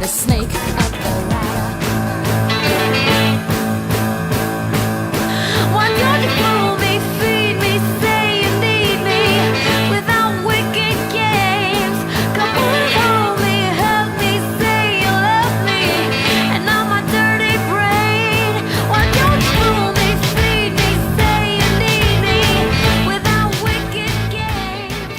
snake up the ladder. Why don't you fool me, feed me, say you need me without wicked games? Come on, hold me, help me, say you love me, and not my dirty brain. Why don't you fool me, feed me, say you need me without wicked games?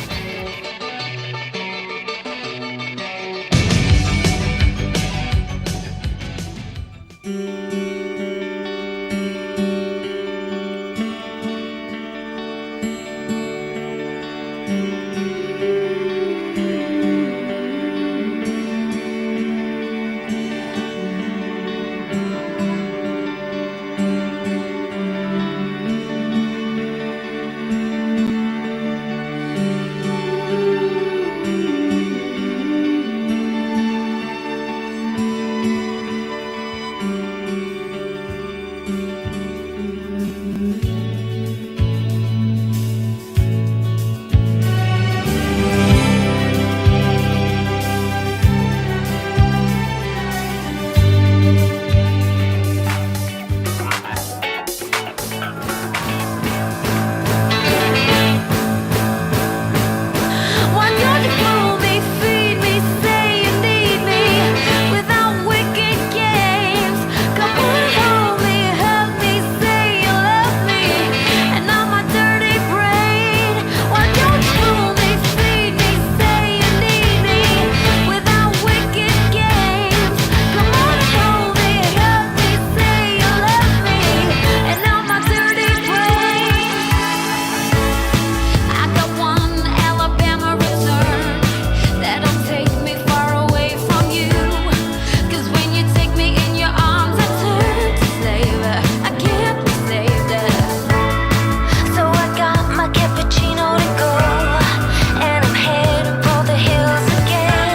Why don't you fool me, feed me, say you need me without wicked games? Come on, hold me, help me, say you love me, and not my dirty brain. Why don't you fool me, feed me, say you need me without wicked games? Come on, hold me, help me, say you love me, and not my dirty brain. I got one Alabama reserve that'll take me far away from you. 'Cause when you take me in your arms, I turn to slave. I can't be saved. So I got my cappuccino to go, and I'm heading for the hills again.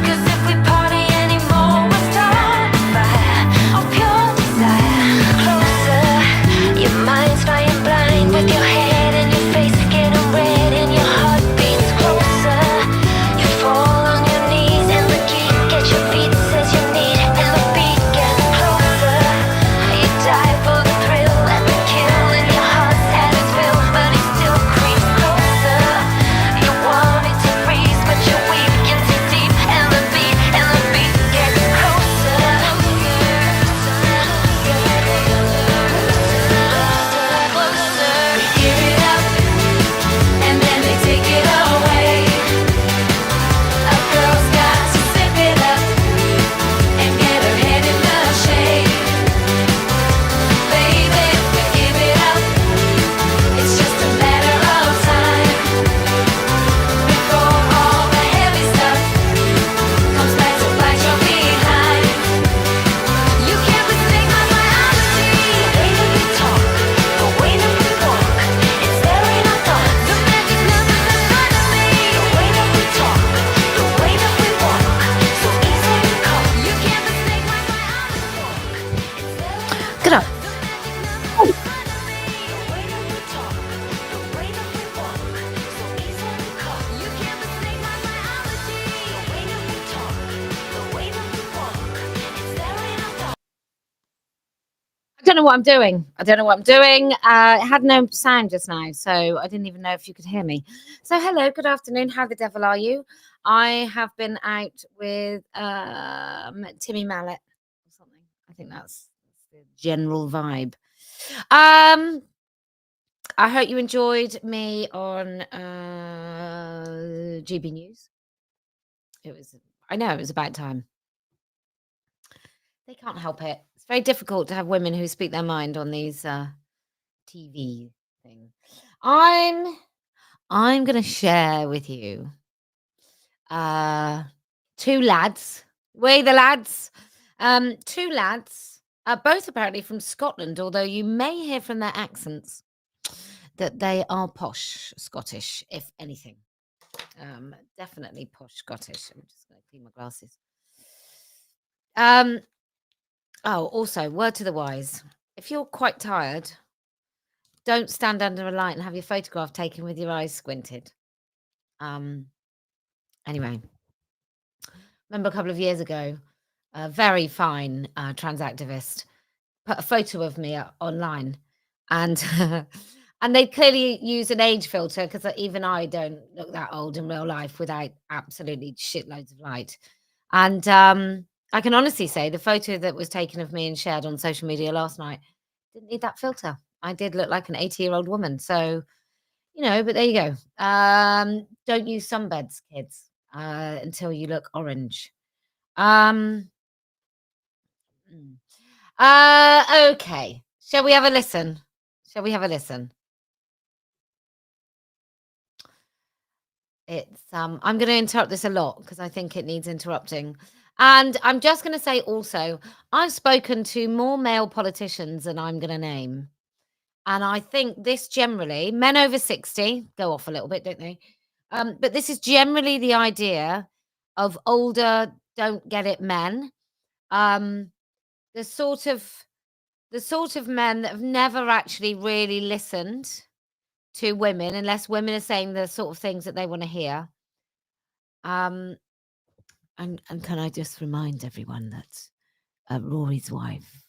'Cause if we party anymore, we'll start a fire of pure desire. Closer, your mind's flying blind with your head and your face getting red and your heart beats closer. You fall on your knees and the geek at your feet says you need, and the beat gets closer. You die for the thrill and the kill, and your heart's at its will, but it still creeps closer. You want it to freeze, but you're weak and too deep, and the beat gets closer. Closer. We give it up, and then they take it away. A girl's got to zip it up and get her head in the shade. Baby, we give it up. It's just a matter of time before all the heavy stuff comes back to bite your behind. You can't mistake my biology. The way that we talk, the way that we walk, it's there in our thoughts. The magic numbers in front of me. The way that we talk, the way that we walk, so easy to call. You can't mistake my biology. It's there in our Good up. thoughts. The magic numbers in front of me. The way that we talk, the way that we walk, so easy to call. You can't mistake my biology. The way that we talk, the way that we walk, it's there in our thoughts. I don't know what I'm doing. It had no sound just now, so I didn't even know if you could hear me. So, hello, good afternoon. How the devil are you? I have been out with Timmy Mallet or something. I think that's the general vibe. I hope you enjoyed me on GB News. I know it was about time. They can't help it. It's very difficult to have women who speak their mind on these TV things. I'm going to share with you two lads. The lads. Two lads, both apparently from Scotland, although you may hear from their accents that they are posh Scottish, if anything. Definitely posh Scottish. I'm just going to clean my glasses. Oh, also, word to the wise. If you're quite tired, don't stand under a light and have your photograph taken with your eyes squinted. Anyway, remember a couple of years ago, a very fine trans activist, put a photo of me online, and and they clearly use an age filter because even I don't look that old in real life without absolutely shitloads of light. And I can honestly say the photo that was taken of me and shared on social media last night didn't need that filter. I did look like an 80-year-old woman. So, but there you go. Don't use sunbeds, kids, until you look orange. Mm. Okay. Shall we have a listen? Shall we have a listen? I'm going to interrupt this a lot because I think it needs interrupting. And I'm just going to say also, I've spoken to more male politicians than I'm going to name. And I think this generally, men over 60 go off a little bit, don't they? But this is generally the idea of older, don't get it men. The sort of men that have never actually really listened to women, unless women are saying the sort of things that they want to hear. And can I just remind everyone that Rory's wife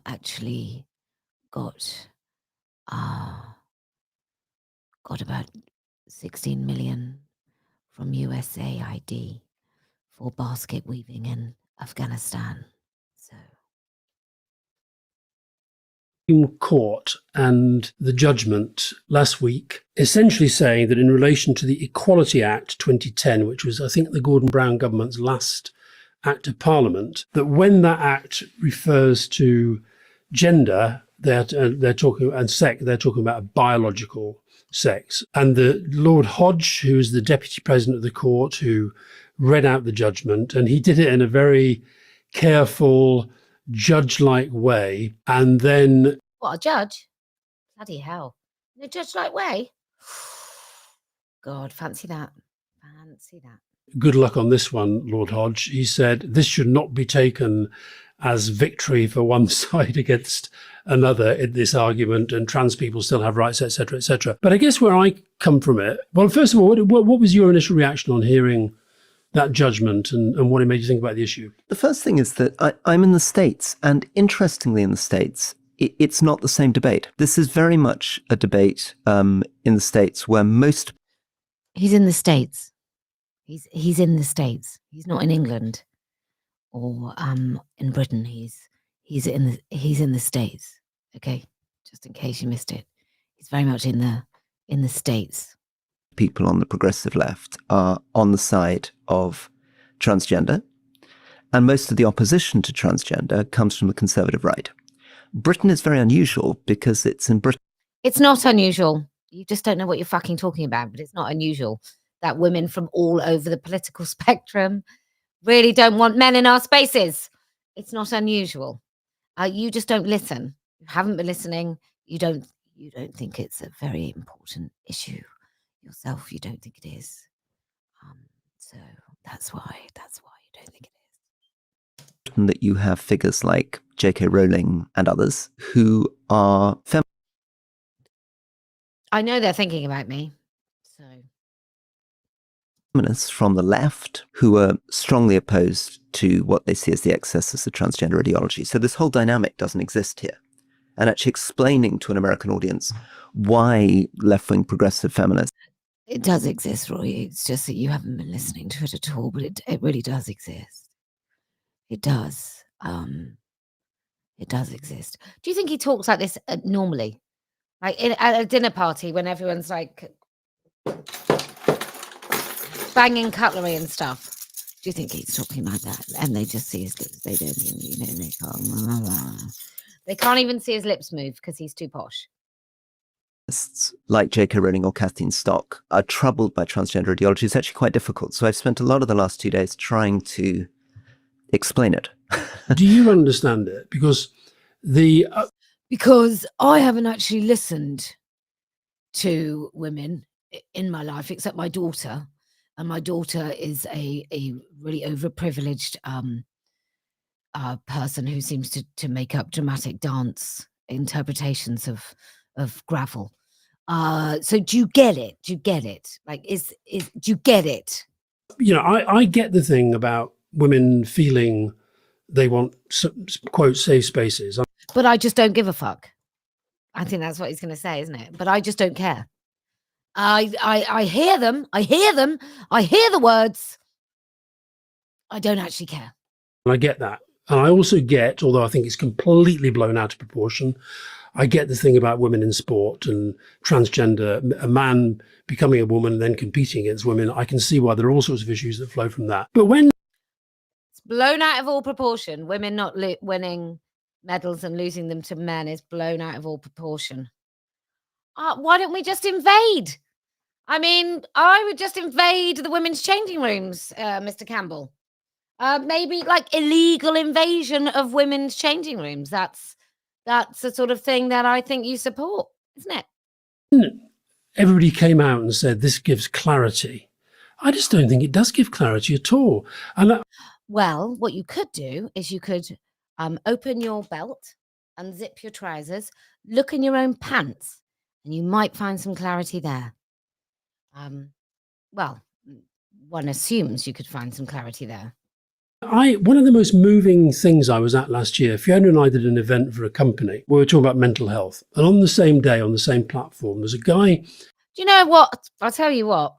actually got about 16 million from USAID for basket weaving in Afghanistan. So Court and the judgment last week essentially saying that in relation to the Equality Act 2010, which was, I think, the Gordon Brown government's last act of parliament, that when that act refers to gender, they're talking, and sex, they're talking about biological sex. And the Lord Hodge, who is the deputy president of the court, who read out the judgment, and he did it in a very careful, judge-like way. And then what, a judge? Bloody hell. In a judge-like way? God, fancy that. Fancy that. Good luck on this one, Lord Hodge. He said this should not be taken as victory for one side against another in this argument, and trans people still have rights, etc., etc. But I guess where I come from it, well, first of all, what was your initial reaction on hearing that judgment and what it made you think about the issue? The first thing is that I'm in the States, and interestingly in the States, it's not the same debate. This is very much a debate in the States where most... He's in the States. He's in the States. He's not in England or in Britain. He's in the States. Okay, just in case you missed it, he's very much in the States. People on the progressive left are on the side of transgender, and most of the opposition to transgender comes from the conservative right. Britain is very unusual because it's in Britain. It's not unusual. You just don't know what you're fucking talking about, but it's not unusual that women from all over the political spectrum really don't want men in our spaces. It's not unusual. You just don't listen. You haven't been listening. You don't think it's a very important issue yourself. You don't think it is. So that's why you don't think it is. That you have figures like J.K. Rowling and others who are I know they're thinking about me. So feminists from the left who are strongly opposed to what they see as the excesses of transgender ideology. So this whole dynamic doesn't exist here. And actually explaining to an American audience why left-wing progressive feminists... It does exist, Rory. It's just that you haven't been listening to it at all, but it really does exist. It does. It does exist. Do you think he talks like this normally? Like at a dinner party when everyone's like banging cutlery and stuff. Do you think he's talking like that? And they just see his lips. They don't even, they can't even see his lips move because he's too posh. Like J.K. Rowling or Kathleen Stock are troubled by transgender ideology. It's actually quite difficult. So I've spent a lot of the last 2 days trying to explain it. Do you understand it? Because because I haven't actually listened to women in my life, except my daughter. And my daughter is a really overprivileged person who seems to make up dramatic dance interpretations of gravel. So do you get it? Do you get it? Like, do you get it? I get the thing about women feeling they want, quote, safe spaces. But I just don't give a fuck. I think that's what he's going to say, isn't it? But I just don't care. I hear them. I hear them. I hear the words. I don't actually care. And I get that. And I also get, although I think it's completely blown out of proportion, I get the thing about women in sport and transgender, a man becoming a woman and then competing against women. I can see why there are all sorts of issues that flow from that. But when it's blown out of all proportion, women not winning medals and losing them to men is blown out of all proportion. Why don't we just invade? I mean, I would just invade the women's changing rooms, Mr. Campbell. Maybe like illegal invasion of women's changing rooms. That's the sort of thing that I think you support, isn't it? Everybody came out and said this gives clarity. I just don't think it does give clarity at all. And well, what you could do is you could open your belt, unzip your trousers, look in your own pants, and you might find some clarity there. Well, one assumes you could find some clarity there. one of the most moving things I was at last year, Fiona and I did an event for a company. We were talking about mental health. And on the same day, on the same platform, there's a guy. Do you know what? I'll tell you what.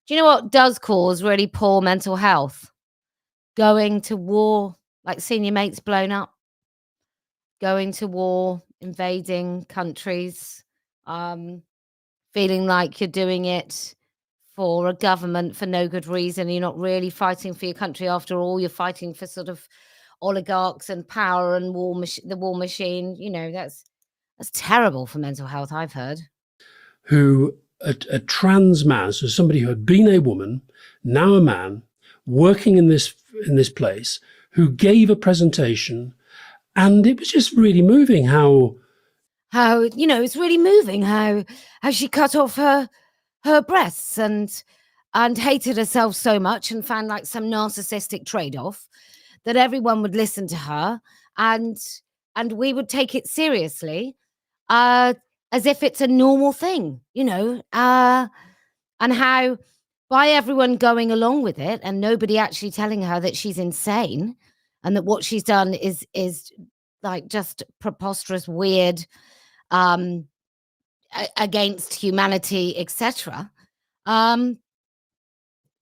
Do you know what does cause really poor mental health? Going to war, like seeing your mates blown up. Going to war, invading countries, feeling like you're doing it for a government for no good reason. You're not really fighting for your country after all. You're fighting for sort of oligarchs and power and the war machine. You know, that's terrible for mental health, I've heard. Who a trans man, so somebody who had been a woman, now a man, working in this place, who gave a presentation, and it was just really moving how you know, it's really moving how she cut off her breasts and hated herself so much and found like some narcissistic trade-off that everyone would listen to her and we would take it seriously as if it's a normal thing, you know, and how by everyone going along with it and nobody actually telling her that she's insane and that what she's done is like just preposterous, weird, against humanity, etc.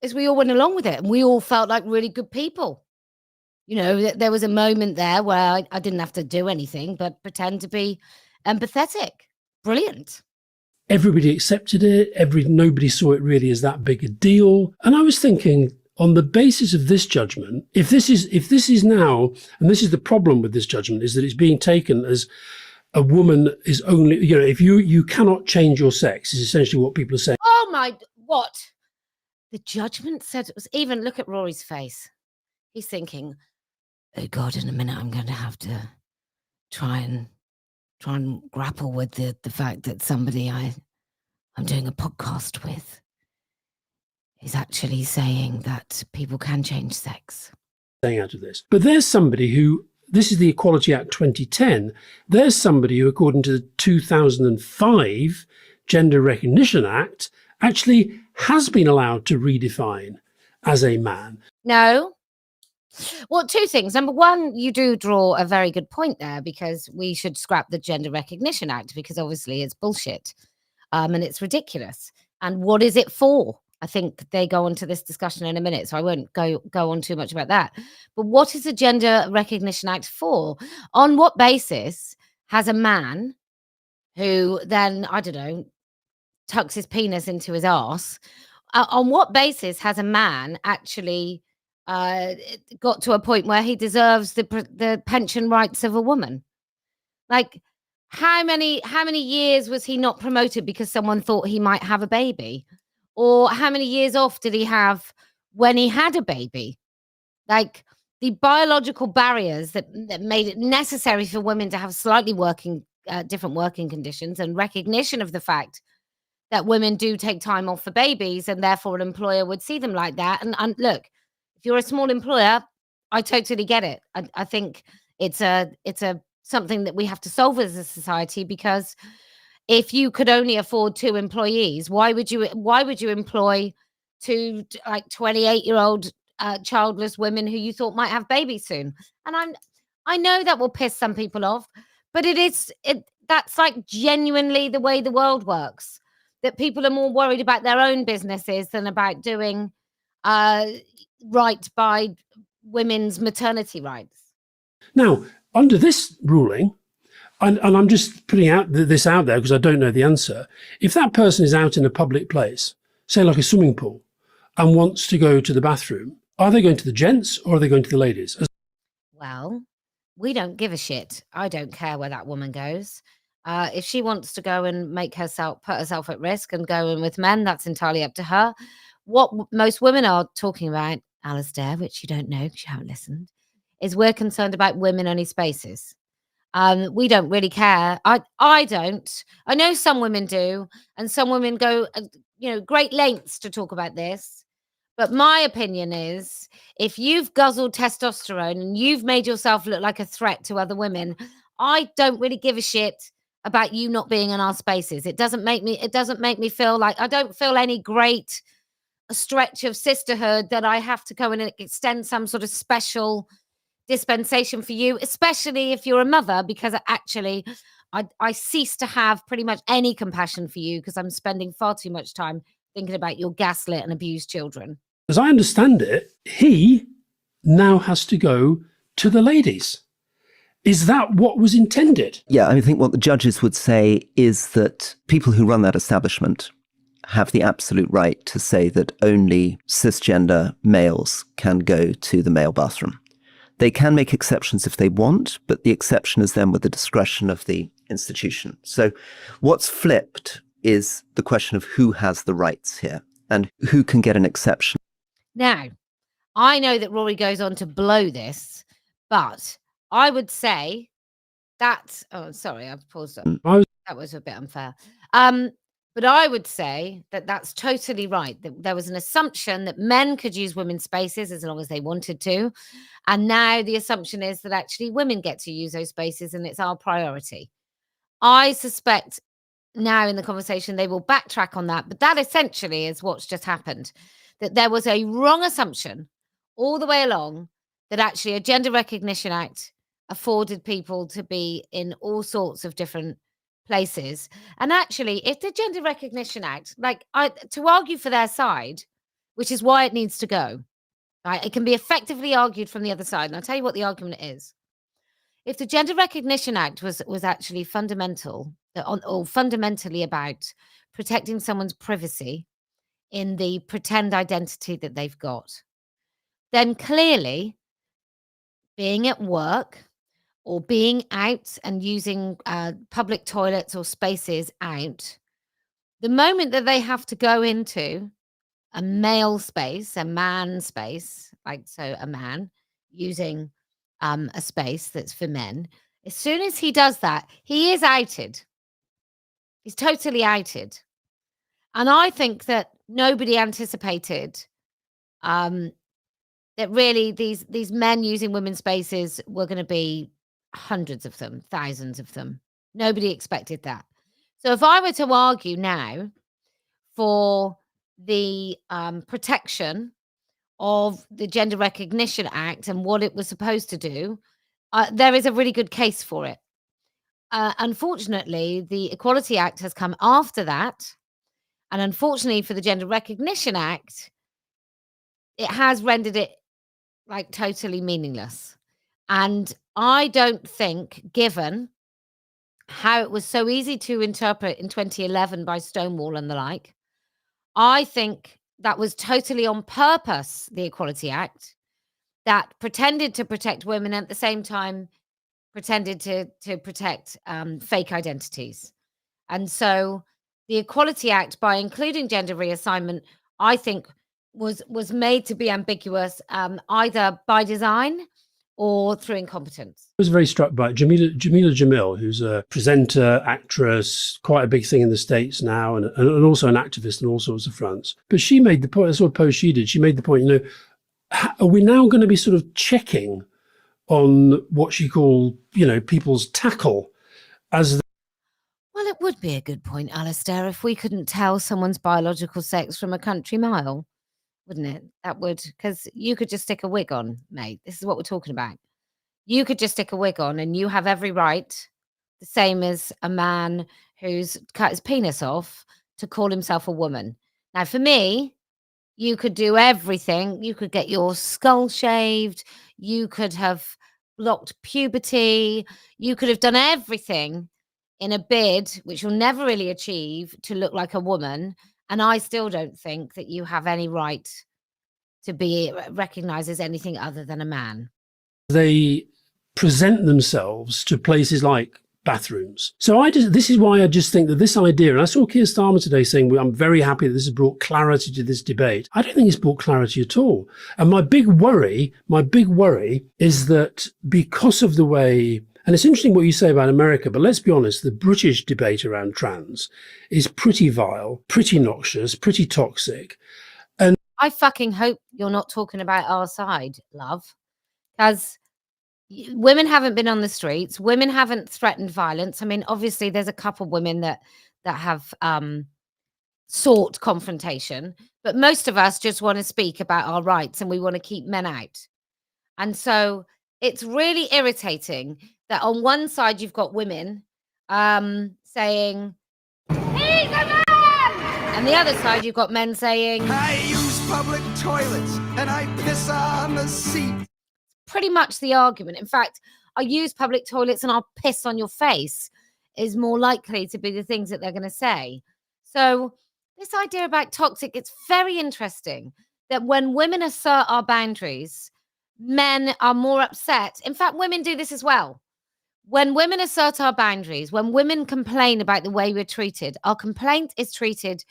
Is we all went along with it and we all felt like really good people. You know, there was a moment there where I didn't have to do anything but pretend to be empathetic. Brilliant. everybody accepted it. Nobody saw it really as that big a deal. And I was thinking, on the basis of this judgment, if this is now, and this is the problem with this judgment, is that it's being taken as a woman is only, you know, if you cannot change your sex, is essentially what people are saying. Oh my, what? The judgment said it was, even look at Rory's face. He's thinking, oh God, in a minute I'm going to have to try and grapple with the fact that somebody I'm doing a podcast with is actually saying that people can change sex. Out of this. But there's somebody who, this is the Equality Act 2010, there's somebody who, according to the 2005 Gender Recognition Act, actually has been allowed to redefine as a man. No. Well, two things. Number one, you do draw a very good point there, because we should scrap the Gender Recognition Act, because obviously it's bullshit and it's ridiculous. And what is it for? I think they go on to this discussion in a minute, so I won't go on too much about that. But what is the Gender Recognition Act for? On what basis has a man who then, I don't know, tucks his penis into his arse, on what basis has a man actually got to a point where he deserves the pension rights of a woman? Like, how many years was he not promoted because someone thought he might have a baby? Or how many years off did he have when he had a baby? Like, the biological barriers that made it necessary for women to have slightly different working conditions, and recognition of the fact that women do take time off for babies, and therefore an employer would see them like that. And look, if you're a small employer, I totally get it. I think it's something that we have to solve as a society, because if you could only afford 2 employees, why would you employ 2 like 28-year-old childless women who you thought might have babies soon. And I know that will piss some people off, but that's like genuinely the way the world works. That people are more worried about their own businesses than about doing right by women's maternity rights. Now, under this ruling, and I'm just putting this out there because I don't know the answer. If that person is out in a public place, say like a swimming pool, and wants to go to the bathroom, are they going to the gents or are they going to the ladies? Well, we don't give a shit. I don't care where that woman goes. If she wants to go and put herself at risk and go in with men, that's entirely up to her. What most women are talking about, Alastair, which you don't know because you haven't listened, is we're concerned about women-only spaces. We don't really care. I don't. I know some women do, and some women go, great lengths to talk about this. But my opinion is, if you've guzzled testosterone and you've made yourself look like a threat to other women, I don't really give a shit about you not being in our spaces. It doesn't make me feel like I don't feel any great stretch of sisterhood that I have to go in and extend some sort of special dispensation for you, especially if you're a mother, because actually I cease to have pretty much any compassion for you because I'm spending far too much time thinking about your gaslit and abused children. As I understand it, he now has to go to the ladies. Is that what was intended? Yeah, I think what the judges would say is that people who run that establishment have the absolute right to say that only cisgender males can go to the male bathroom. They can make exceptions if they want, but the exception is then with the discretion of the institution. So what's flipped is the question of who has the rights here and who can get an exception. Now, I know that Rory goes on to blow this, but I would say that... Oh, sorry, I've paused up. That was a bit unfair. But I would say that that's totally right. That there was an assumption that men could use women's spaces as long as they wanted to. And now the assumption is that actually women get to use those spaces and it's our priority. I suspect now in the conversation they will backtrack on that. But that essentially is what's just happened. That there was a wrong assumption all the way along that actually a Gender Recognition Act afforded people to be in all sorts of different places. And actually, if the Gender Recognition Act, to argue for their side, which is why it needs to go, right? It can be effectively argued from the other side. And I'll tell you what the argument is. If the Gender Recognition Act was actually fundamental, or fundamentally about protecting someone's privacy in the pretend identity that they've got, then clearly being at work or being out and using public toilets or spaces out, the moment that they have to go into a male space, a man space, so a man using a space that's for men, as soon as he does that, he is outed. He's totally outed. And I think that nobody anticipated that really these men using women's spaces were going to be hundreds of them, thousands of them. Nobody expected that. So if I were to argue now for the protection of the Gender Recognition Act and what it was supposed to do, there is a really good case for it. Unfortunately, the Equality Act has come after that. And unfortunately for the Gender Recognition Act, it has rendered it totally meaningless. And I don't think, given how it was so easy to interpret in 2011 by Stonewall and the like, I think that was totally on purpose, the Equality Act, that pretended to protect women and at the same time pretended to protect fake identities. And so the Equality Act, by including gender reassignment, I think was made to be ambiguous, either by design or through incompetence. I was very struck by Jamila Jamil, who's a presenter, actress, quite a big thing in the States now, and also an activist on all sorts of fronts. But she made the point, that's what post she did, she made the point, are we now going to be sort of checking on what she called, people's tackle as... Well, it would be a good point, Alastair, if we couldn't tell someone's biological sex from a country mile. wouldn't it? That would, because you could just stick a wig on, mate. This is what we're talking about. You could just stick a wig on and you have every right, the same as a man who's cut his penis off, to call himself a woman. Now, for me, you could do everything. You could get your skull shaved. You could have blocked puberty. You could have done everything in a bid, which you'll never really achieve, to look like a woman. And I still don't think that you have any right to be recognized as anything other than a man. They present themselves to places like bathrooms. So this is why I just think that this idea, and I saw Keir Starmer today saying, well, I'm very happy that this has brought clarity to this debate. I don't think it's brought clarity at all. And my big worry is that because of the way, and it's interesting what you say about America, but let's be honest, the British debate around trans is pretty vile, pretty noxious, pretty toxic. And I fucking hope you're not talking about our side, love, because women haven't been on the streets. Women haven't threatened violence. I mean, obviously, there's a couple of women that have sought confrontation, but most of us just want to speak about our rights and we want to keep men out. And so it's really irritating that on one side you've got women saying, "He's a man," and the other side you've got men saying, "I use public toilets and I piss on the seat." Pretty much the argument. In fact, I use public toilets and I'll piss on your face is more likely to be the things that they're going to say. So this idea about toxic, it's very interesting that when women assert our boundaries, men are more upset. In fact, women do this as well. When women assert our boundaries, when women complain about the way we're treated, our complaint is treated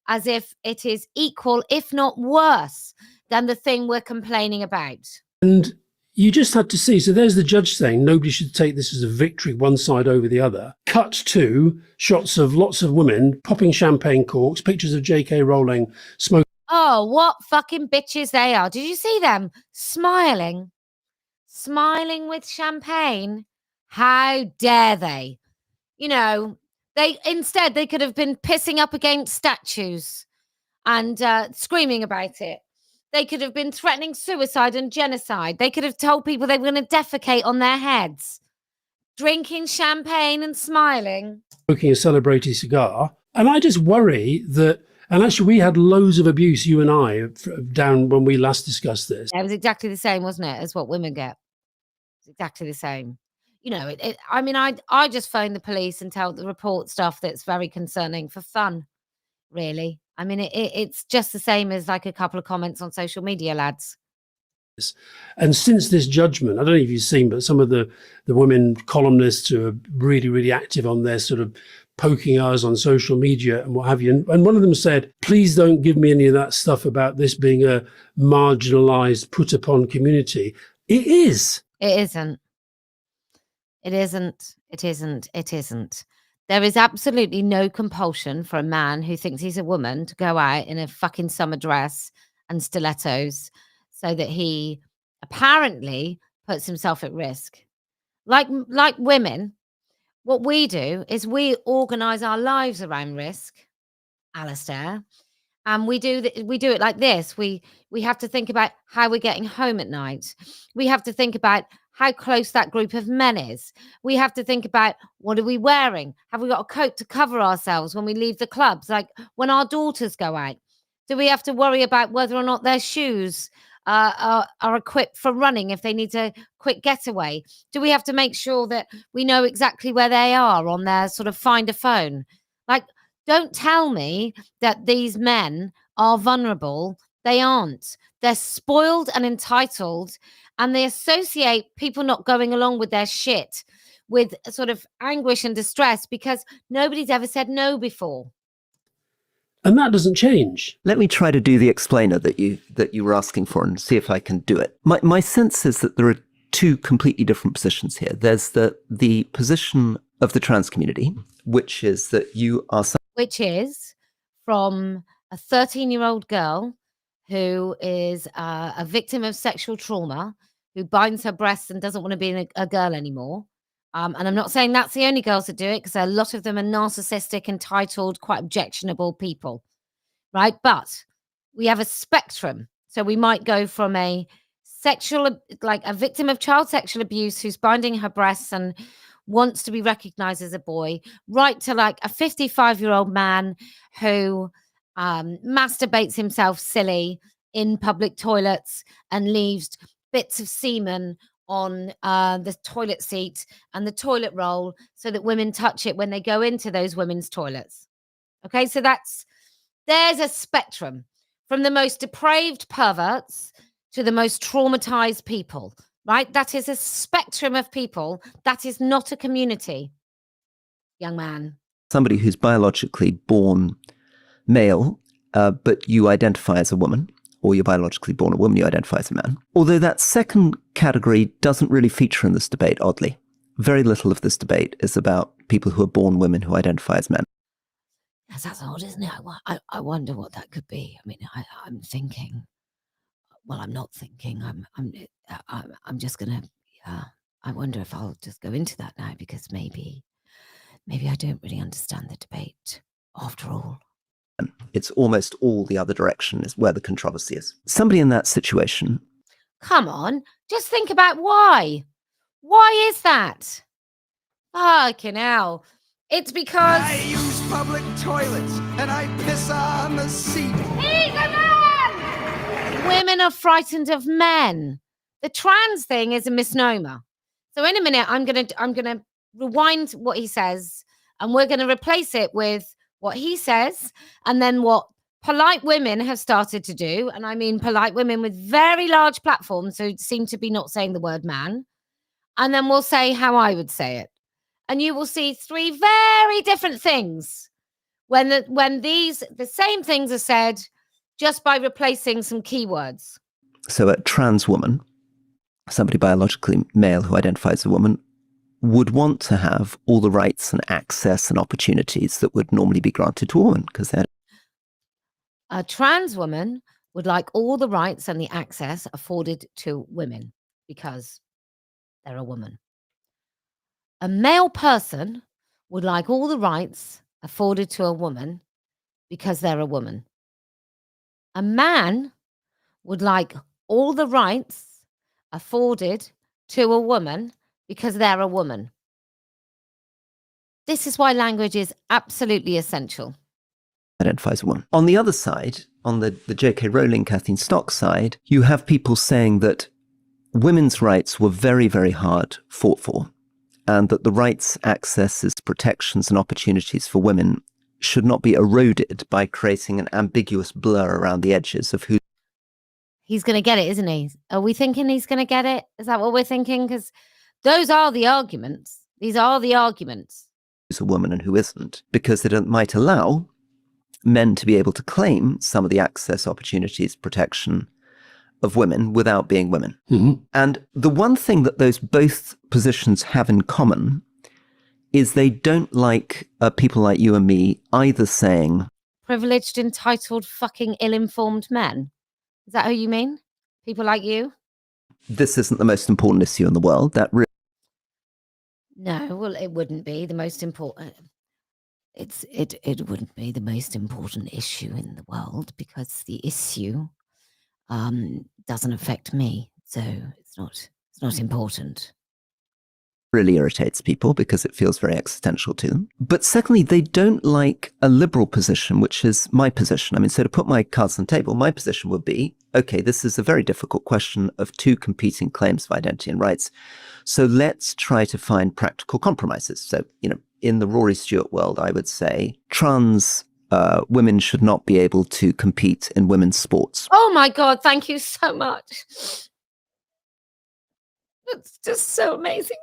as if it is equal, if not worse, than the thing we're complaining about. And you just had to see. So there's the judge saying nobody should take this as a victory, one side over the other. Cut to shots of lots of women popping champagne corks, pictures of J.K. Rowling smoking. Oh, what fucking bitches they are. Did you see them smiling? Smiling with champagne? How dare they? You know, they could have been pissing up against statues and screaming about it. They could have been threatening suicide and genocide. They could have told people they were going to defecate on their heads, drinking champagne and smiling. Smoking a celebratory cigar. And I just worry that, and actually we had loads of abuse, you and I, down when we last discussed this. It was exactly the same, wasn't it, as what women get? It's exactly the same. You know, I mean, I just phone the police and report stuff that's very concerning for fun, really. I mean, it's just the same as like a couple of comments on social media, lads. And since this judgment, I don't know if you've seen, but some of the women columnists who are really, really active on their sort of poking us on social media and what have you. And one of them said, please don't give me any of that stuff about this being a marginalized, put upon community. It is. It isn't. It isn't. It isn't. It isn't. There is absolutely no compulsion for a man who thinks he's a woman to go out in a fucking summer dress and stilettos so that he apparently puts himself at risk. Like women, what we do is we organise our lives around risk, Alastair, and we do it like this. We have to think about how we're getting home at night. We have to think about how close that group of men is. We have to think about, what are we wearing? Have we got a coat to cover ourselves when we leave the clubs? Like when our daughters go out, do we have to worry about whether or not their shoes are equipped for running if they need a quick getaway? Do we have to make sure that we know exactly where they are on their sort of find a phone? Like, don't tell me that these men are vulnerable. They aren't. They're spoiled and entitled, and they associate people not going along with their shit with sort of anguish and distress because nobody's ever said no before. And that doesn't change. Let me try to do the explainer that you were asking for and see if I can do it. My sense is that there are two completely different positions here. There's the position of the trans community, which is that you are... Which is from a 13-year-old girl who is a victim of sexual trauma, who binds her breasts and doesn't want to be a girl anymore. And I'm not saying that's the only girls that do it, because a lot of them are narcissistic, entitled, quite objectionable people, right? But we have a spectrum. So we might go from a victim of child sexual abuse who's binding her breasts and wants to be recognized as a boy, right to like a 55-year-old man who masturbates himself silly in public toilets and leaves bits of semen on the toilet seat and the toilet roll so that women touch it when they go into those women's toilets. Okay, so there's a spectrum from the most depraved perverts to the most traumatized people, right? That is a spectrum of people. That is not a community, young man. Somebody who's biologically born male, but you identify as a woman, or you're biologically born a woman, you identify as a man. Although that second category doesn't really feature in this debate, oddly. Very little of this debate is about people who are born women who identify as men. Yes, that's odd, isn't it? I wonder what that could be. I mean, I'm thinking. Well, I'm not thinking. I'm just gonna. I wonder if I'll just go into that now because maybe I don't really understand the debate after all. It's almost all the other direction is where the controversy is. Somebody in that situation. Come on, just think about why. Why is that? Fucking hell. It's because I use public toilets and I piss on the seat. he's a man! Women are frightened of men. The trans thing is a misnomer. So in a minute, I'm gonna rewind what he says, and we're gonna replace it with what he says, and then what polite women have started to do, and I mean polite women with very large platforms who seem to be not saying the word man, and then we'll say how I would say it. And you will see three very different things when the same things are said just by replacing some keywords. So a trans woman, somebody biologically male who identifies as a woman, would want to have all the rights and access and opportunities that would normally be granted to a woman because they're... A trans woman would like all the rights and the access afforded to women because they're a woman. A male person would like all the rights afforded to a woman because they're a woman. A man would like all the rights afforded to a woman because they're a woman. This is why language is absolutely essential. identifies as a woman. On the other side, on the J.K. Rowling, Kathleen Stock side, you have people saying that women's rights were very, very hard fought for, and that the rights, accesses, protections, and opportunities for women should not be eroded by creating an ambiguous blur around the edges of who... He's going to get it, isn't he? Are we thinking he's going to get it? Is that what we're thinking? Because those are the arguments. These are the arguments. ...is a woman and who isn't, because it might allow men to be able to claim some of the access, opportunities, protection of women without being women. Mm-hmm. And the one thing that those both positions have in common is they don't like people like you and me either saying... Privileged, entitled, fucking ill-informed men. Is that who you mean? People like you? This isn't the most important issue in the world. That really... No, well, it wouldn't be the most important. It wouldn't be the most important issue in the world because the issue doesn't affect me, so it's not important. really irritates people because it feels very existential to them. But secondly, they don't like a liberal position, which is my position. I mean, so to put my cards on the table, my position would be, okay, this is a very difficult question of two competing claims of identity and rights. So let's try to find practical compromises. So, you know, in the Rory Stewart world, I would say trans women should not be able to compete in women's sports. Oh my God, thank you so much. That's just so amazing.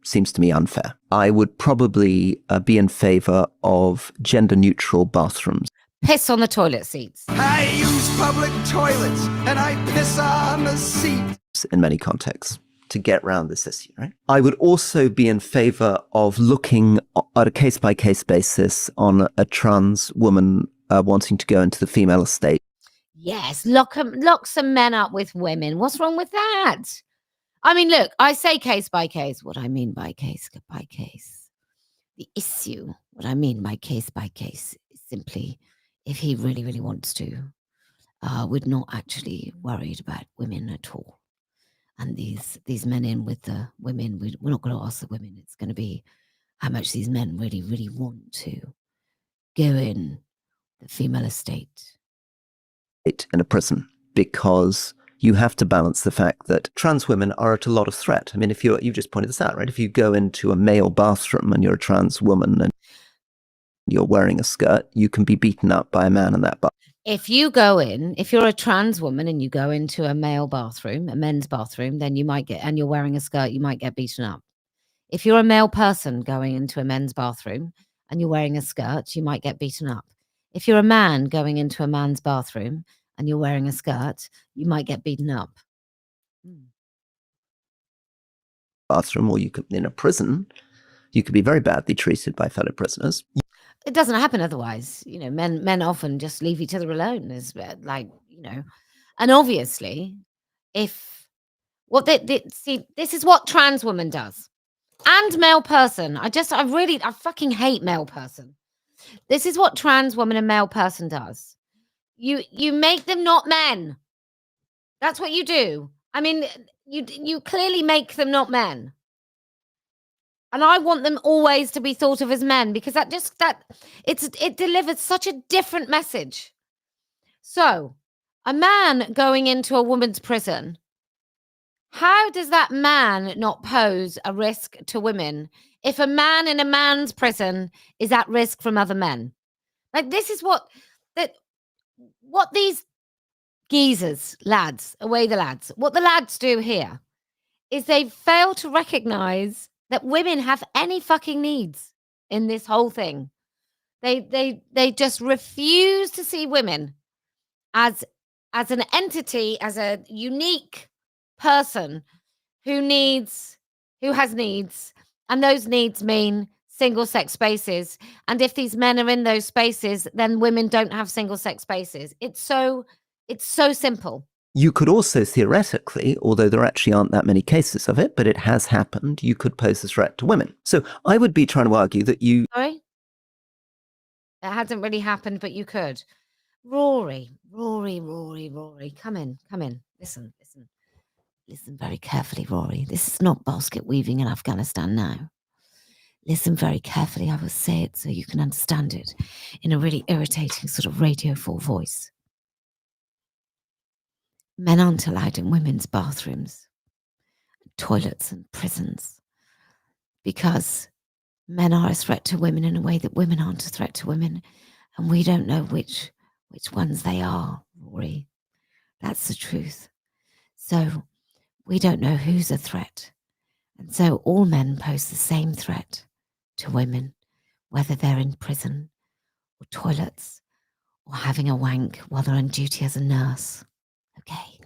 Seems to me unfair. I would probably be in favor of gender-neutral bathrooms. Piss on the toilet seats. I use public toilets and I piss on the seat. In many contexts to get around this issue, right? I would also be in favor of looking at a case-by-case basis on a trans woman wanting to go into the female estate. Yes, lock some men up with women. What's wrong with that? I mean, look, I say case by case. What I mean by case by case. The issue, what I mean by case is simply if he really, really wants to, we're not actually worried about women at all. And these men in with the women, we're not going to ask the women. It's going to be how much these men really, really want to go in the female estate. In a prison, because you have to balance the fact that trans women are at a lot of threat. I mean, if you just pointed this out, right? If you go into a male bathroom and you're a trans woman and you're wearing a skirt, you can be beaten up by a man in that bathroom. If you're a trans woman and you go into a male bathroom, a men's bathroom, then you might get, and you're wearing a skirt, you might get beaten up. If you're a male person going into a men's bathroom and you're wearing a skirt, you might get beaten up. If you're a man going into a man's bathroom and you're wearing a skirt, you might get beaten up. Bathroom, or you could, in a prison, you could be very badly treated by fellow prisoners. It doesn't happen otherwise. You know, men often just leave each other alone. Is like, you know, and obviously, if what they see, this is what trans woman does, and male person. I fucking hate male person. This is what trans woman and male person does. You make them not men. That's what you do. I mean, you clearly make them not men. And I want them always to be thought of as men, because it delivers such a different message. So, a man going into a woman's prison, how does that man not pose a risk to women if a man in a man's prison is at risk from other men? Like, this is what these geezers, what the lads do here is they fail to recognize that women have any fucking needs in this whole thing. They just refuse to see women as an entity, as a unique person who has needs, and those needs mean single sex spaces. And if these men are in those spaces, then women don't have single sex spaces. It's so simple. You could also theoretically, although there actually aren't that many cases of it, but it has happened, you could pose a threat to women. So I would be trying to argue that you... Sorry? It hasn't really happened, but you could. Rory. Come in. Listen very carefully, Rory. This is not basket weaving in Afghanistan now. Listen very carefully. I will say it so you can understand it in a really irritating sort of Radio 4 voice. Men aren't allowed in women's bathrooms, toilets and prisons, because men are a threat to women in a way that women aren't a threat to women. And we don't know which ones they are, Rory. That's the truth. So we don't know who's a threat. And so all men pose the same threat to women, whether they're in prison or toilets or having a wank while they're on duty as a nurse. Okay.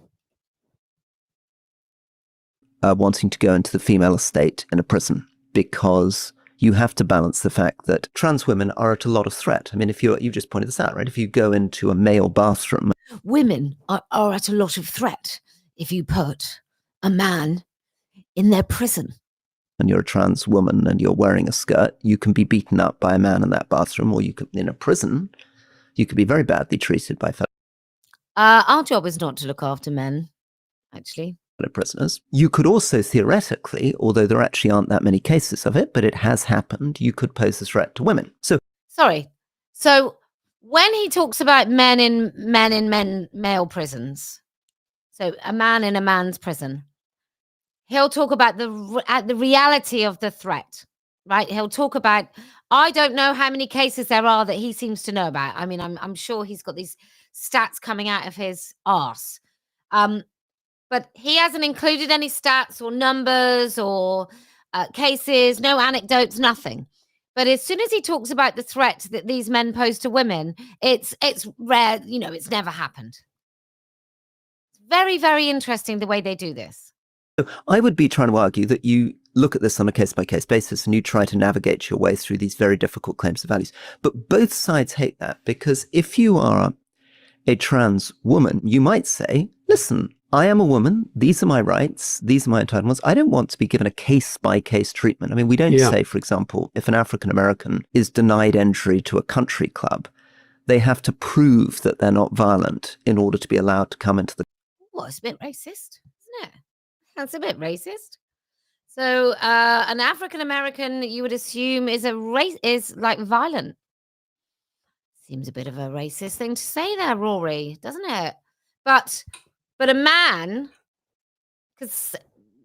Wanting to go into the female estate in a prison, because you have to balance the fact that trans women are at a lot of threat. I mean, if you just pointed this out, right? If you go into a male bathroom... Women are at a lot of threat if you put a man in their prison. And you're a trans woman and you're wearing a skirt, you can be beaten up by a man in that bathroom, or you could, in a prison, you could be very badly treated by fellow... Our job is not to look after men, actually. Prisoners. You could also theoretically, although there actually aren't that many cases of it, but it has happened, you could pose a threat to women. So when he talks about men in male prisons, so a man in a man's prison, he'll talk about the reality of the threat, right? He'll talk about, I don't know how many cases there are that he seems to know about. I mean, I'm sure he's got these stats coming out of his arse. But he hasn't included any stats or numbers or cases, no anecdotes, nothing. But as soon as he talks about the threat that these men pose to women, it's rare, you know, it's never happened. It's very, very interesting the way they do this. So I would be trying to argue that you look at this on a case-by-case basis and you try to navigate your way through these very difficult claims of values. But both sides hate that, because if you are a trans woman, you might say, listen, I am a woman. These are my rights. These are my entitlements. I don't want to be given a case-by-case treatment. I mean, we don't say, for example, if an African American is denied entry to a country club, they have to prove that they're not violent in order to be allowed to come into the Well, it's a bit racist, isn't it? That's a bit racist. So an African American, you would assume, is like violent. Seems a bit of a racist thing to say there, Rory, doesn't it? But a man, because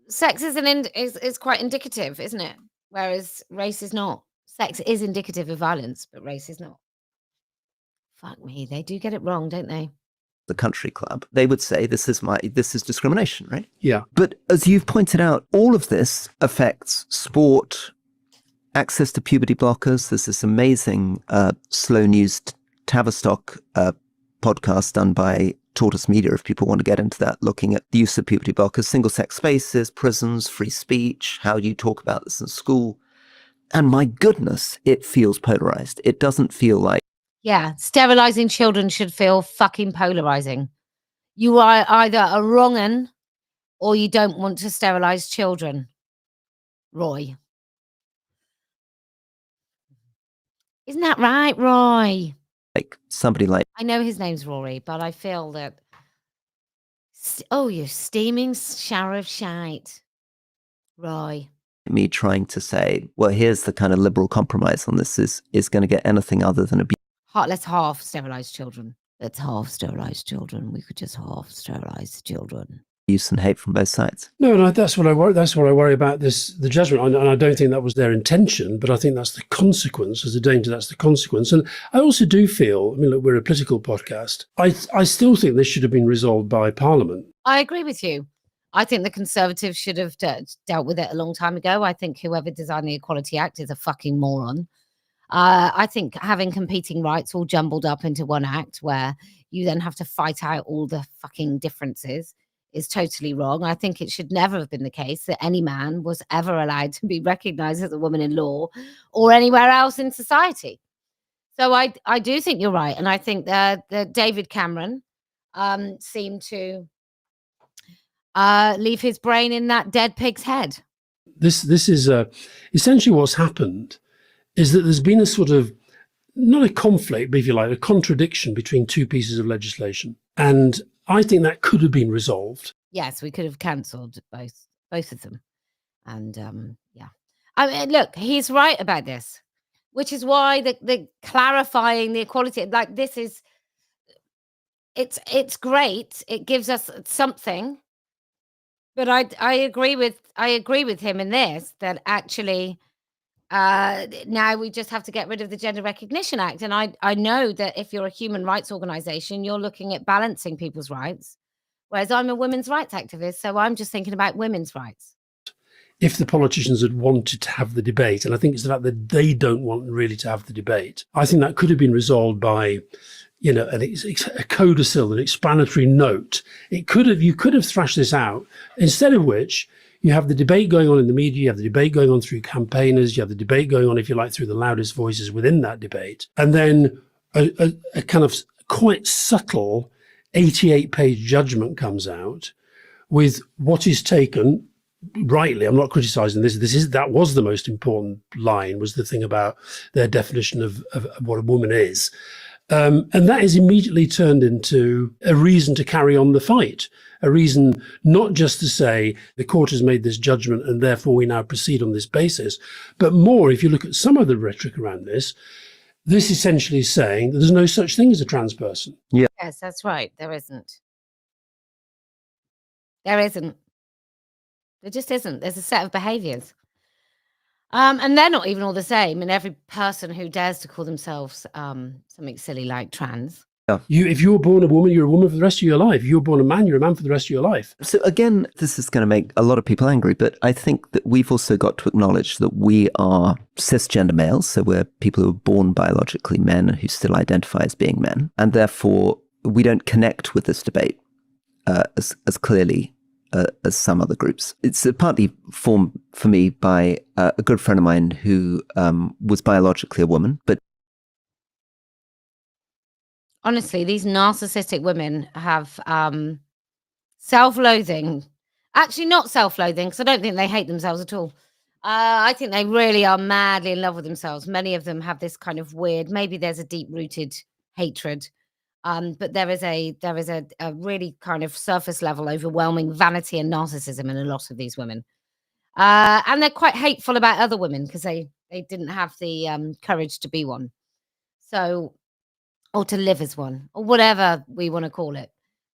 sex is quite indicative, isn't it? Whereas race is not. Sex is indicative of violence, but race is not. Fuck me, they do get it wrong, don't they? the country club, they would say this is discrimination, right? Yeah. But as you've pointed out, all of this affects sport, access to puberty blockers. There's this amazing slow news Tavistock podcast done by Tortoise Media, if people want to get into that, looking at the use of puberty blockers, single-sex spaces, prisons, free speech, how you talk about this in school. And my goodness, it feels polarized. It doesn't feel like... Yeah, sterilizing children should feel fucking polarizing. You are either a wrong 'un or you don't want to sterilize children, Roy. Isn't that right, Roy? Like somebody like... I know his name's Rory, but I feel that... Oh, you steaming shower of shite, Roy. me trying to say, well, here's the kind of liberal compromise on this is going to get anything other than abuse. Let's half sterilize children. Let's half sterilize children. We could just half sterilize children. Abuse and hate from both sides. No, that's what I worry. That's what I worry about the judgment, and I don't think that was their intention. But I think that's the consequence. As a danger, that's the consequence. And I also do feel. I mean, look, we're a political podcast. I still think this should have been resolved by Parliament. I agree with you. I think the Conservatives should have dealt with it a long time ago. I think whoever designed the Equality Act is a fucking moron. I think having competing rights all jumbled up into one act where you then have to fight out all the fucking differences is totally wrong. I think it should never have been the case that any man was ever allowed to be recognised as a woman in law or anywhere else in society. So I do think you're right. And I think that David Cameron seemed to leave his brain in that dead pig's head. This is essentially what's happened is that there's been a sort of, not a conflict, but if you like, a contradiction between two pieces of legislation. And I think that could have been resolved. Yes, we could have cancelled both of them. And yeah. I mean, look, he's right about this, which is why the clarifying the equality, like this is, it's great. It gives us something. But I agree with him in this, that actually now we just have to get rid of the Gender Recognition Act. And I know that if you're a human rights organization, you're looking at balancing people's rights, whereas I'm a women's rights activist, so I'm just thinking about women's rights. If the politicians had wanted to have the debate, and I think it's the fact that they don't want really to have the debate, I think that could have been resolved by, you know, a codicil, an explanatory note. You could have thrashed this out, instead of which you have the debate going on in the media, you have the debate going on through campaigners, you have the debate going on, if you like, through the loudest voices within that debate. And then a kind of quite subtle 88-page judgment comes out with what is taken, rightly, I'm not criticizing this, that was the most important line, was the thing about their definition of what a woman is. And that is immediately turned into a reason to carry on the fight, a reason not just to say the court has made this judgment and therefore we now proceed on this basis, but more, if you look at some of the rhetoric around this essentially is saying that there's no such thing as a trans person. Yeah. Yes, that's right. There isn't. There just isn't. There's a set of behaviours. And they're not even all the same. And every person who dares to call themselves something silly like trans. Yeah. If you're born a woman, you're a woman for the rest of your life. If you're born a man, you're a man for the rest of your life. So again, this is going to make a lot of people angry, but I think that we've also got to acknowledge that we are cisgender males. So we're people who are born biologically men and who still identify as being men. And therefore, we don't connect with this debate as clearly as some other groups. It's partly formed for me by a good friend of mine who was biologically a woman, but Honestly, these narcissistic women have self-loathing. Actually, not self-loathing, because I don't think they hate themselves at all. I think they really are madly in love with themselves. Many of them have this kind of weird, maybe there's a deep-rooted hatred. But there is a really kind of surface level overwhelming vanity and narcissism in a lot of these women. And they're quite hateful about other women because they didn't have the courage to be one. So, or to live as one, or whatever we want to call it,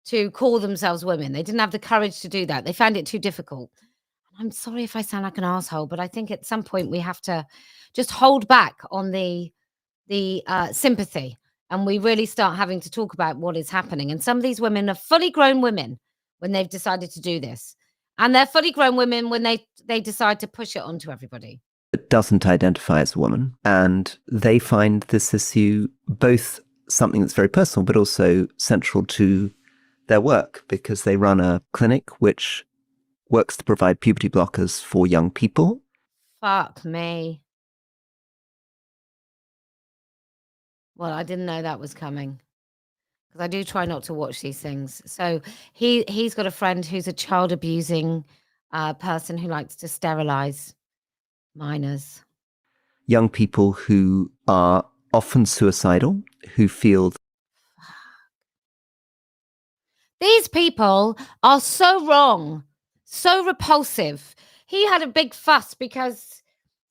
to call themselves women. They didn't have the courage to do that. They found it too difficult. I'm sorry if I sound like an asshole, but I think at some point we have to just hold back on the sympathy, and we really start having to talk about what is happening. And some of these women are fully grown women when they've decided to do this, and they're fully grown women when they decide to push it onto everybody. It doesn't identify as a woman, and they find this issue both something that's very personal, but also central to their work, because they run a clinic which works to provide puberty blockers for young people. Fuck me. Well, I didn't know that was coming, because I do try not to watch these things. So he's got a friend who's a child abusing person who likes to sterilize minors. Young people who are often suicidal, who feel These people are so wrong, so repulsive. He had a big fuss because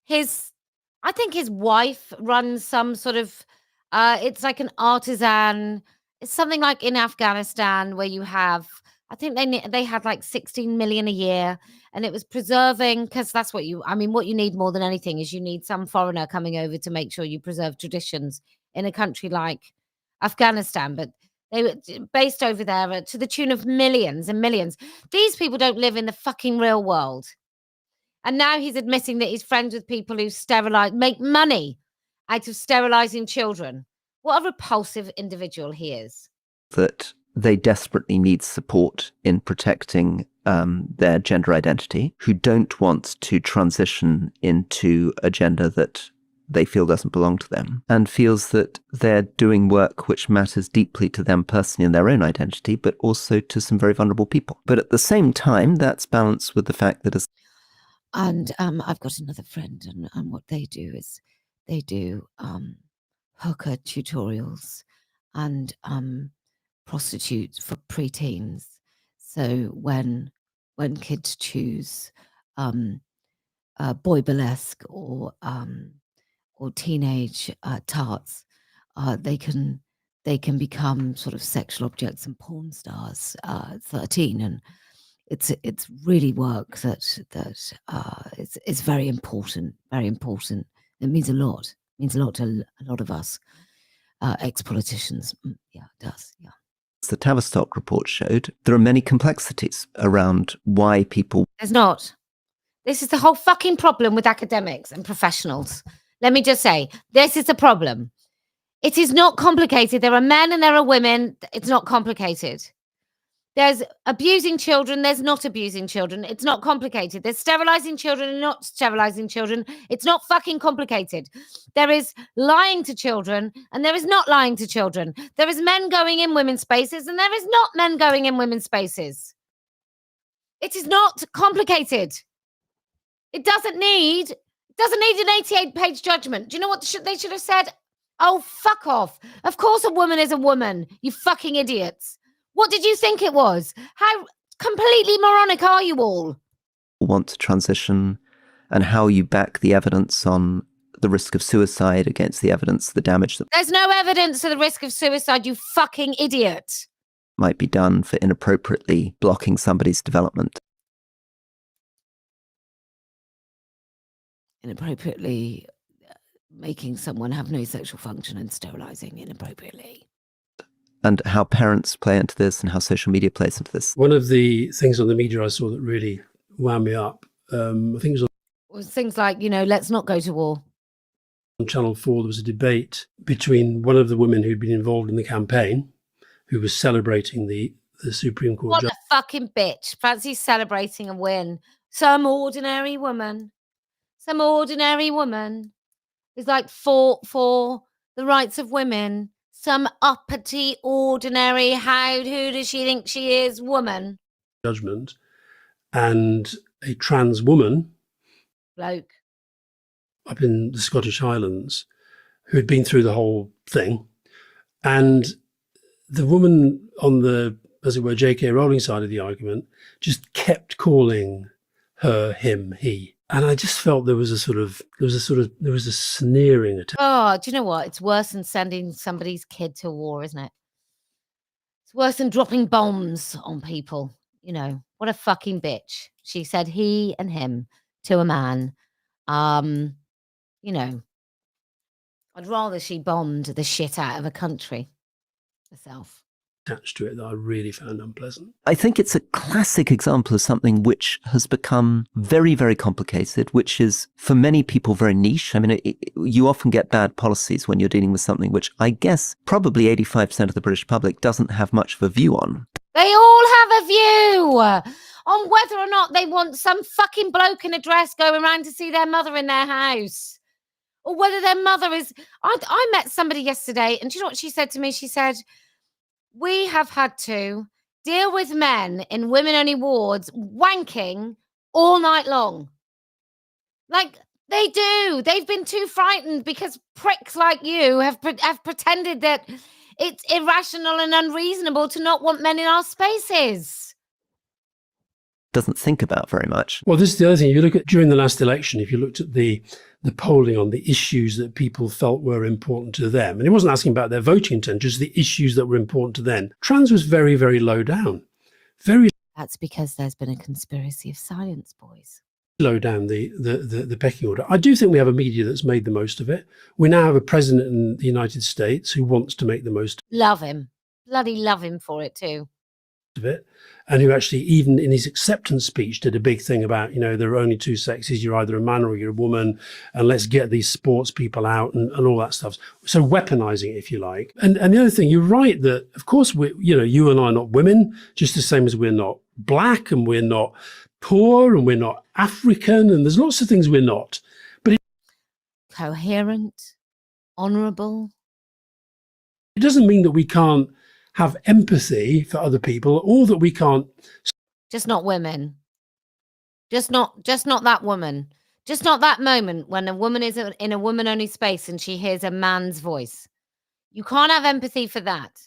I think his wife runs some sort of, it's like an artisan. It's something like in Afghanistan where you have, I think they had like 16 million a year, and it was preserving, because that's what you need more than anything is you need some foreigner coming over to make sure you preserve traditions in a country like Afghanistan. But they were based over there to the tune of millions and millions. These people don't live in the fucking real world. And now he's admitting that he's friends with people who make money out of sterilizing children. What a repulsive individual he is. that they desperately need support in protecting their gender identity, who don't want to transition into a gender that they feel doesn't belong to them, and feels that they're doing work which matters deeply to them personally in their own identity, but also to some very vulnerable people. But at the same time, that's balanced with the fact that as And I've got another friend, and what they do is they do hooker tutorials and prostitute for preteens. So when kids choose boy burlesque or teenage tarts, they can become sort of sexual objects and porn stars at 13, and it's really work that is very important, very important. It means a lot. It means a lot to a lot of us ex-politicians. Yeah, it does. Yeah. the Tavistock report showed, there are many complexities around why people. There's not. This is the whole fucking problem with academics and professionals. Let me just say, this is the problem. It is not complicated. There are men and there are women. It's not complicated. There's abusing children. There's not abusing children. It's not complicated. There's sterilizing children and not sterilizing children. It's not fucking complicated. There is lying to children and there is not lying to children. There is men going in women's spaces and there is not men going in women's spaces. It is not complicated. It doesn't need an 88-page judgment. Do you know what they should have said? Oh, fuck off. Of course a woman is a woman, you fucking idiots. What did you think it was? How completely moronic are you all? Want to transition, and how you back the evidence on the risk of suicide against the evidence, the damage that There's no evidence of the risk of suicide, you fucking idiot. might be done for inappropriately blocking somebody's development. Inappropriately making someone have no sexual function and sterilizing inappropriately. And how parents play into this and how social media plays into this. One of the things on the media I saw that really wound me up, I think it was Was things like, let's not go to war. on Channel 4, there was a debate between one of the women who'd been involved in the campaign, who was celebrating the Supreme Court What judge. a fucking bitch. Fancy celebrating a win. Some ordinary woman is like fought for the rights of women. Some uppity, ordinary, who does she think she is, woman? Judgment, and a trans woman Bloke. up in the Scottish Highlands who had been through the whole thing And the woman on the, as it were, J.K. Rowling side of the argument just kept calling her, him, he. And I just felt there was a sneering attack. Oh, do you know what? It's worse than sending somebody's kid to war, isn't it? It's worse than dropping bombs on people. You know, what a fucking bitch. She said he and him to a man. You know, I'd rather she bombed the shit out of a country herself. Attached to it that I really found unpleasant. I think it's a classic example of something which has become very, very complicated, which is for many people very niche. I mean, you often get bad policies when you're dealing with something which I guess probably 85% of the British public doesn't have much of a view on. They all have a view on whether or not they want some fucking bloke in a dress going around to see their mother in their house. Or whether their mother is... I met somebody yesterday, and do you know what she said to me? She said, we have had to deal with men in women-only wards wanking all night long. Like, they do. They've been too frightened because pricks like you have pretended that it's irrational and unreasonable to not want men in our spaces. Doesn't think about very much. Well, this is the other thing. You look at during the last election, if you looked at the polling on the issues that people felt were important to them, and it wasn't asking about their voting intent, just the issues that were important to them. Trans was very, very low down. Very That's because there's been a conspiracy of silence, boys. low down the pecking order. I do think we have a media that's made the most of it. We now have a president in the United States who wants to make the most Love him. Bloody love him for it too. of it, and who actually, even in his acceptance speech, did a big thing about, you know, there are only two sexes, you're either a man or you're a woman, and let's get these sports people out and all that stuff. So weaponizing it, if you like. And the other thing, you're right that, of course, you and I are not women, just the same as we're not black and we're not poor and we're not African, and there's lots of things we're not. But Coherent, honourable. it doesn't mean that we can't have empathy for other people, or that we can't. Just not women. Just not that woman. Just not that moment when a woman is in a woman-only space and she hears a man's voice. You can't have empathy for that.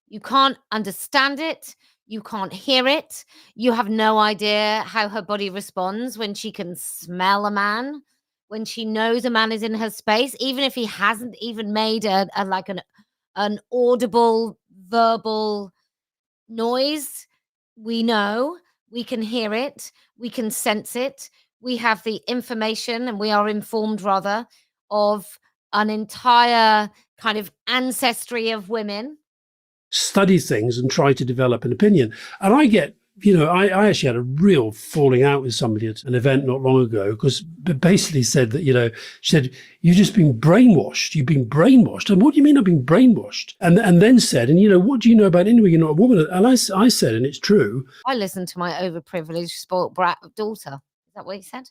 You can't understand it. You can't hear it. You have no idea how her body responds when she can smell a man, when she knows a man is in her space, even if he hasn't even made an audible verbal noise. We know, we can hear it, we can sense it, we have the information, and we are informed rather of an entire kind of ancestry of women. Study things and try to develop an opinion. And I get, I actually had a real falling out with somebody at an event not long ago, because basically said that, she said, you've just been brainwashed. You've been brainwashed. And what do you mean I've been brainwashed? And then said, and what do you know about anyway? You're not a woman. And I said, and it's true. I listened to my overprivileged, spoilt brat daughter. Is that what you said?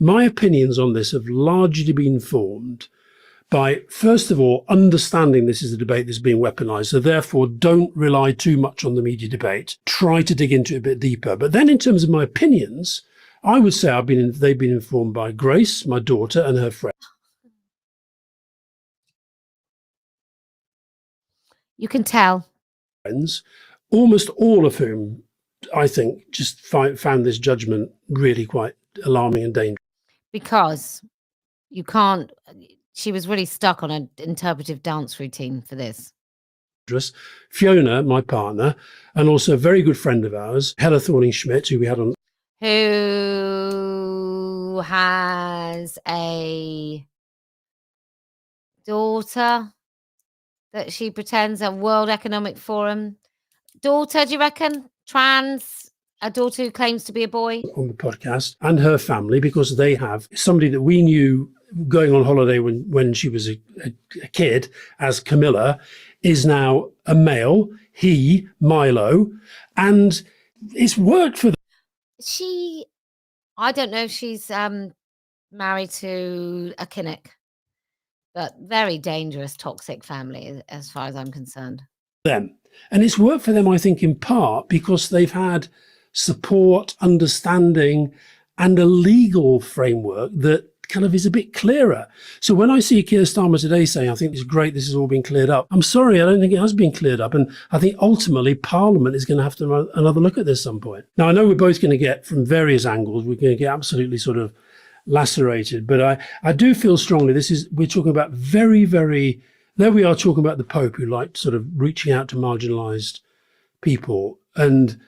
My opinions on this have largely been formed by, first of all, understanding this is a debate that's being weaponized. So therefore, don't rely too much on the media debate. Try to dig into it a bit deeper. But then in terms of my opinions, I would say they've been informed by Grace, my daughter, and her friend. You can tell. Friends, almost all of whom, I think, just found this judgment really quite alarming and dangerous. Because you can't... She was really stuck on an interpretive dance routine for this. Fiona, my partner, and also a very good friend of ours, Hella Thorning-Schmidt, who we had on. Who has a daughter that she pretends a World Economic Forum daughter, do you reckon? Trans, a daughter who claims to be a boy. On the podcast, and her family, because they have somebody that we knew going on holiday when she was a kid as Camilla, is now a male, he, Milo, and it's worked for them. I don't know if she's married to a Kinnock, but very dangerous, toxic family as far as I'm concerned. And it's worked for them, I think, in part because they've had support, understanding, and a legal framework that kind of is a bit clearer. So when I see Keir Starmer today saying, I think it's great, this has all been cleared up, I'm sorry, I don't think it has been cleared up. And I think ultimately Parliament is going to have to have another look at this at some point. Now, I know we're both going to get, from various angles, we're going to get absolutely sort of lacerated, but I do feel strongly we're talking about very, very, there we are talking about the Pope who liked sort of reaching out to marginalised people. And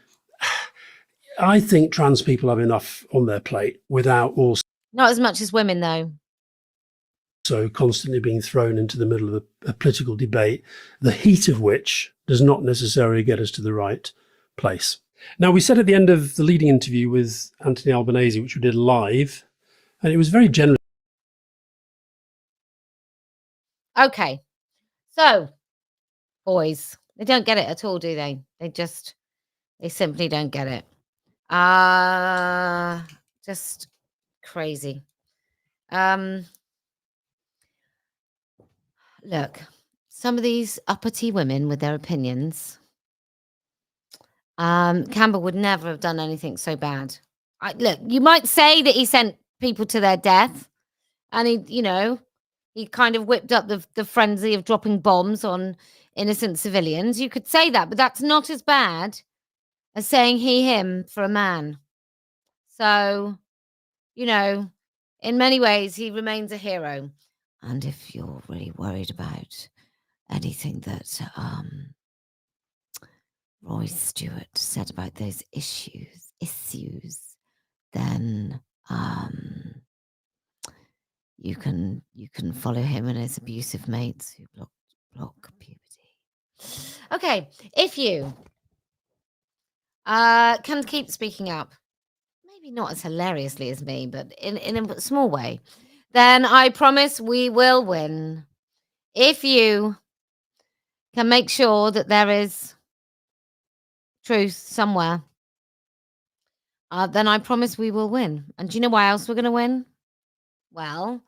I think trans people have enough on their plate without also Not as much as women, though. Constantly being thrown into the middle of a political debate, the heat of which does not necessarily get us to the right place. Now, we said at the end of the leading interview with Anthony Albanese, which we did live, and it was very generous. Okay. So, boys, they don't get it at all, do they? They simply don't get it. Just crazy. Look, some of these uppity women with their opinions, Campbell would never have done anything so bad. Look, you might say that he sent people to their death, and he kind of whipped up the frenzy of dropping bombs on innocent civilians. You could say that, but that's not as bad as saying he, him for a man. So, in many ways, he remains a hero. And if you're really worried about anything that Roy Stewart said about those issues, then you can follow him and his abusive mates who block puberty. Okay, if you can keep speaking up, maybe not as hilariously as me, but in a small way, then I promise we will win. If you can make sure that there is truth somewhere, then I promise we will win. And do you know why else we're going to win? Well,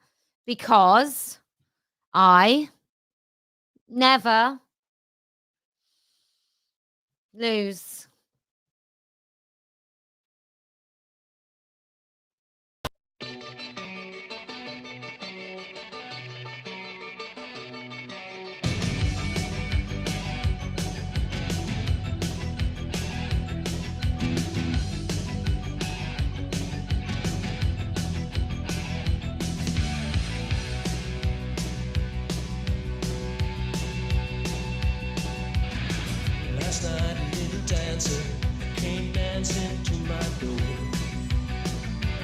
because I never lose. Last night a little dancer came dancing to my door.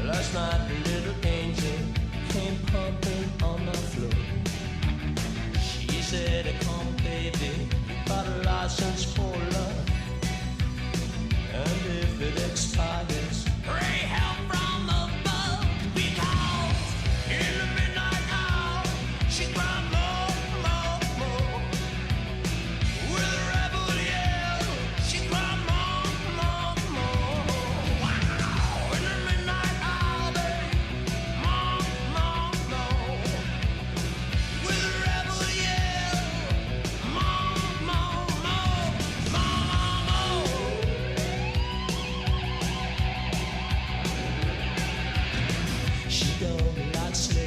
Last night a little angel came pumping on my floor. She said, come baby, got a license for love. And if it expires, pray help from above. Because in the midnight hour, she cried more, more, more. With a rebel yell, she cried more, more, more. Wow. In the midnight hour, babe, more, more, more. With a rebel yell, more, more, more, more, more. She don't like slave.